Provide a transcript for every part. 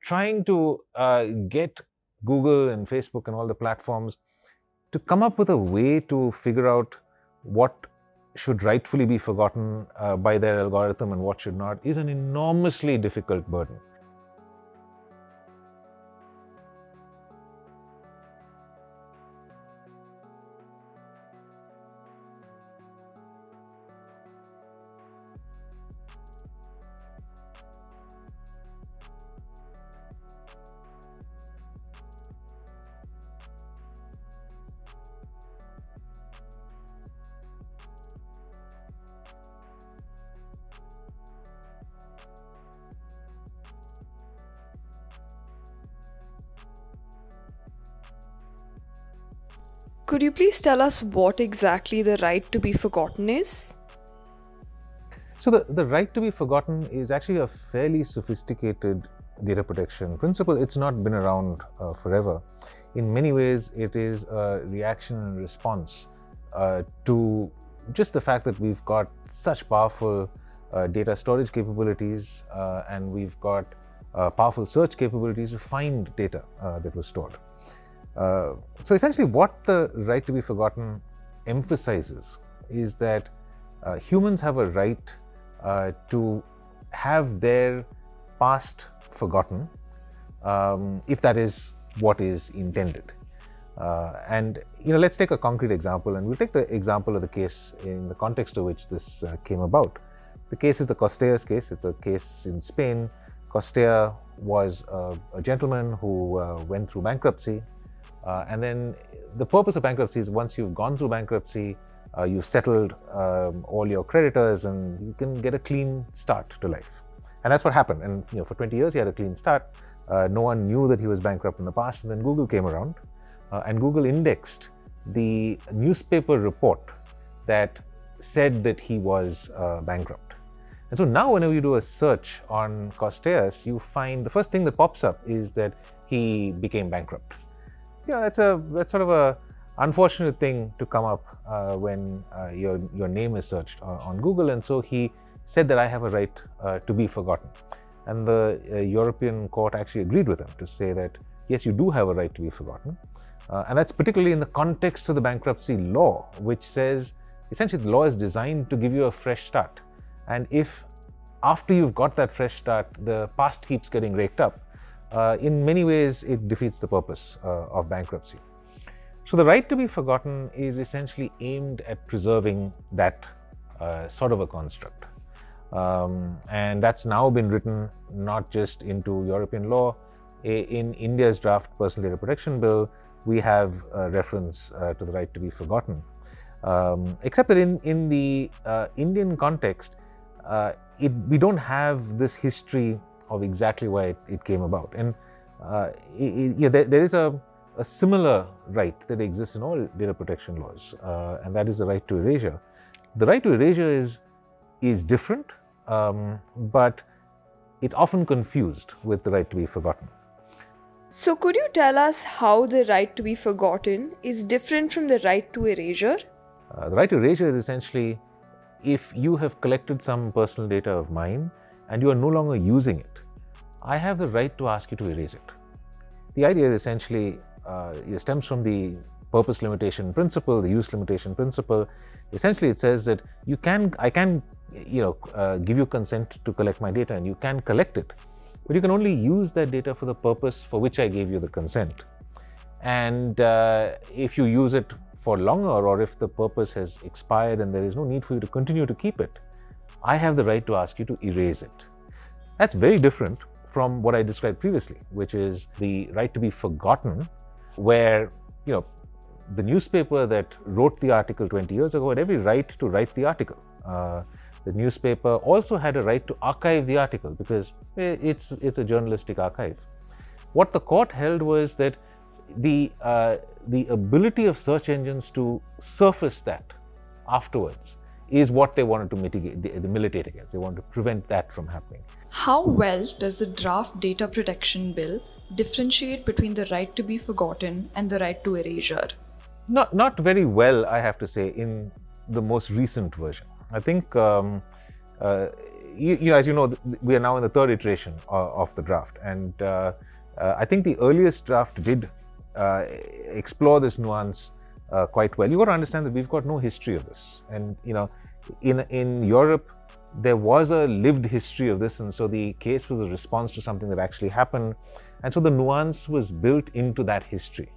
trying to get Google and Facebook and all the platforms to come up with a way to figure out what should rightfully be forgotten by their algorithm and what should not is an enormously difficult burden. Could you please tell us what exactly the right to be forgotten is? So the right to be forgotten is actually a fairly sophisticated data protection principle. It's not been around forever. In many ways, it is a reaction and response to just the fact that we've got such powerful data storage capabilities and we've got powerful search capabilities to find data that was stored. So essentially what the right to be forgotten emphasizes is that humans have a right to have their past forgotten if that is what is intended. And let's take a concrete example, and we'll take the example of the case in the context of which this came about. The case is the Costellas case. It's a case in Spain. Costella was a gentleman who went through bankruptcy. And then the purpose of bankruptcy is once you've gone through bankruptcy, you've settled all your creditors and you can get a clean start to life. And that's what happened. And for 20 years, he had a clean start. No one knew that he was bankrupt in the past. And then Google came around and Google indexed the newspaper report that said that he was bankrupt. And so now whenever you do a search on Costellas, you find the first thing that pops up is that he became bankrupt. That's sort of a unfortunate thing to come up when your name is searched on Google. And so he said that I have a right to be forgotten. And the European court actually agreed with him to say that, yes, you do have a right to be forgotten. And that's particularly in the context of the bankruptcy law, which says essentially the law is designed to give you a fresh start. And if after you've got that fresh start, the past keeps getting raked up, in many ways, it defeats the purpose of bankruptcy. So the right to be forgotten is essentially aimed at preserving that sort of a construct. And that's now been written not just into European law. In India's draft Personal Data Protection Bill, we have a reference to the right to be forgotten. Except that in the Indian context, we don't have this history of exactly why it came about. And there is a similar right that exists in all data protection laws, and that is the right to erasure. The right to erasure is different, but it's often confused with the right to be forgotten. So could you tell us how the right to be forgotten is different from the right to erasure? The right to erasure is essentially if you have collected some personal data of mine and you are no longer using it, I have the right to ask you to erase it. The idea is essentially it stems from the purpose limitation principle, the use limitation principle. Essentially, it says that I can give you consent to collect my data, and you can collect it, but you can only use that data for the purpose for which I gave you the consent. And if you use it for longer, or if the purpose has expired and there is no need for you to continue to keep it, I have the right to ask you to erase it. That's very different from what I described previously, which is the right to be forgotten, where the newspaper that wrote the article 20 years ago had every right to write the article. The newspaper also had a right to archive the article because it's a journalistic archive. What the court held was that the ability of search engines to surface that afterwards is what they wanted to militate against. They wanted to prevent that from happening. How well does the draft Data Protection Bill differentiate between the right to be forgotten and the right to erasure? Not very well, I have to say, in the most recent version. I think as you know, we are now in the third iteration of the draft, and I think the earliest draft did explore this nuance quite well. You got to understand that we've got no history of this, and in Europe there was a lived history of this, and so the case was a response to something that actually happened, and so the nuance was built into that history.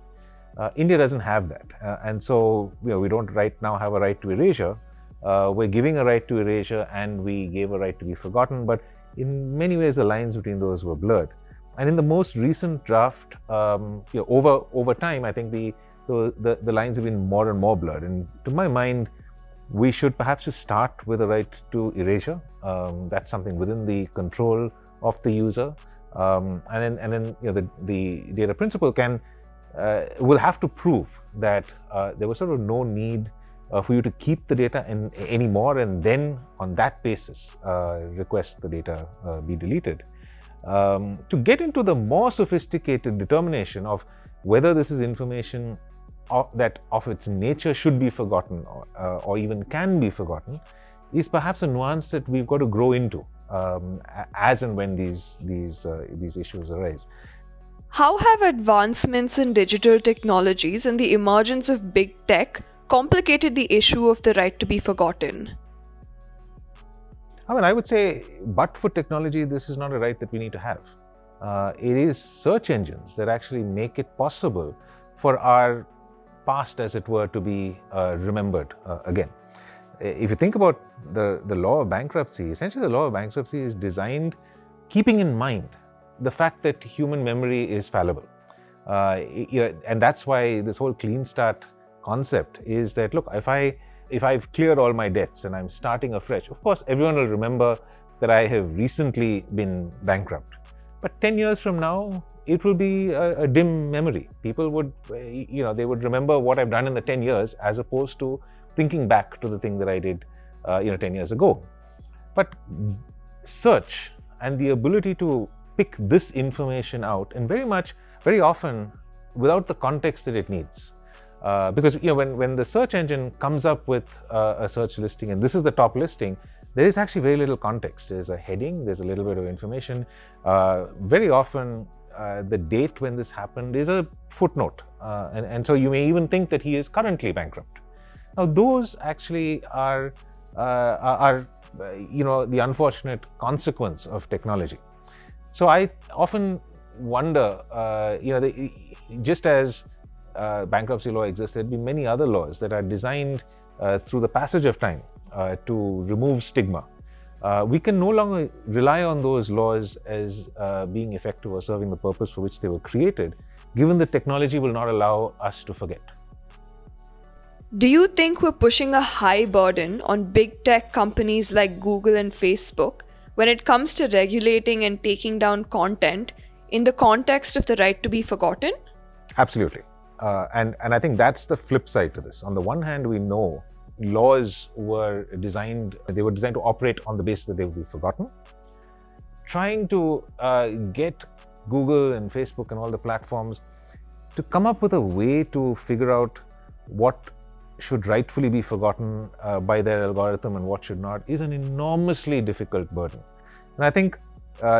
India doesn't have that, and so we don't right now have a right to erasure. We're giving a right to erasure, and we gave a right to be forgotten, but in many ways the lines between those were blurred. And in the most recent draft, over time, I think the lines have been more and more blurred. And to my mind, we should perhaps just start with a right to erasure. That's something within the control of the user, and then the data principal will have to prove that there was sort of no need for you to keep the data anymore, and then on that basis request the data be deleted. To get into the more sophisticated determination of whether this is information that of its nature should be forgotten or even can be forgotten is perhaps a nuance that we've got to grow into as and when these issues arise. How have advancements in digital technologies and the emergence of big tech complicated the issue of the right to be forgotten? I mean, I would say, but for technology, this is not a right that we need to have. It is search engines that actually make it possible for our past, as it were, to be remembered again. If you think about the law of bankruptcy, essentially the law of bankruptcy is designed keeping in mind the fact that human memory is fallible. And that's why this whole clean start concept is that, look, if I've cleared all my debts and I'm starting afresh, of course, everyone will remember that I have recently been bankrupt. But 10 years from now, it will be a dim memory. People would, they would remember what I've done in the 10 years as opposed to thinking back to the thing that I did, 10 years ago. But search and the ability to pick this information out, and very often without the context that it needs. Because when the search engine comes up with a search listing, and this is the top listing, there is actually very little context. There's a heading, there's a little bit of information. Very often, the date when this happened is a footnote, and so you may even think that he is currently bankrupt. Now, those actually are the unfortunate consequence of technology. So I often wonder, just as bankruptcy law exists, there'd be many other laws that are designed through the passage of time to remove stigma. We can no longer rely on those laws as being effective or serving the purpose for which they were created, given that technology will not allow us to forget. Do you think we're pushing a high burden on big tech companies like Google and Facebook when it comes to regulating and taking down content in the context of the right to be forgotten? Absolutely. And I think that's the flip side to this. On the one hand, we know laws were designed to operate on the basis that they would be forgotten. Trying to get Google and Facebook and all the platforms to come up with a way to figure out what should rightfully be forgotten by their algorithm and what should not is an enormously difficult burden. And I think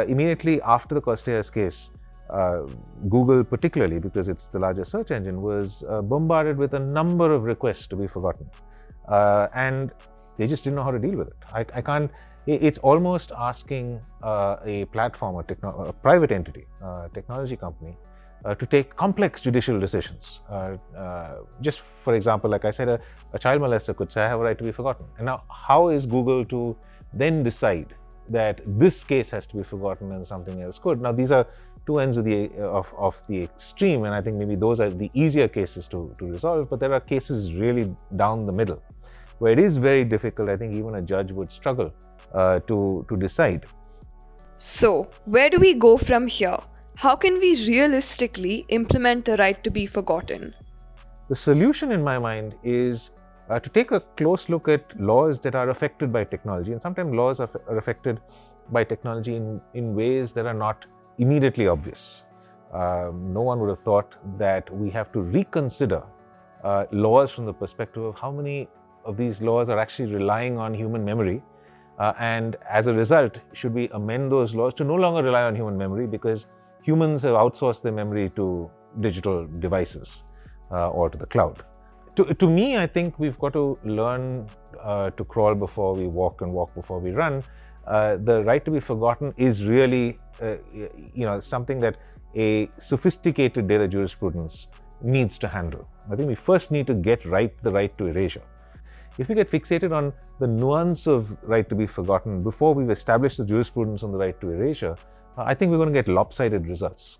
immediately after the Costas case, Google particularly, because it's the largest search engine, was bombarded with a number of requests to be forgotten. And they just didn't know how to deal with it. It's almost asking a platform, a private entity, technology company, to take complex judicial decisions. Just for example, like I said, a child molester could say, I have a right to be forgotten. And now, how is Google to then decide that this case has to be forgotten and something else could? Now, these are two ends of the extreme, and I think maybe those are the easier cases to resolve, but there are cases really down the middle where it is very difficult. I think even a judge would struggle to decide. So, where do we go from here? How can we realistically implement the right to be forgotten? The solution in my mind is to take a close look at laws that are affected by technology, and sometimes laws are affected by technology in ways that are not immediately obvious. No one would have thought that we have to reconsider laws from the perspective of how many of these laws are actually relying on human memory And as a result, should we amend those laws to no longer rely on human memory, because humans have outsourced their memory to digital devices or to the cloud. To me, I think we've got to learn to crawl before we walk and walk before we run. The right to be forgotten is really something that a sophisticated data jurisprudence needs to handle. I think we first need to get right the right to erasure. If we get fixated on the nuance of right to be forgotten before we've established the jurisprudence on the right to erasure, I think we're going to get lopsided results.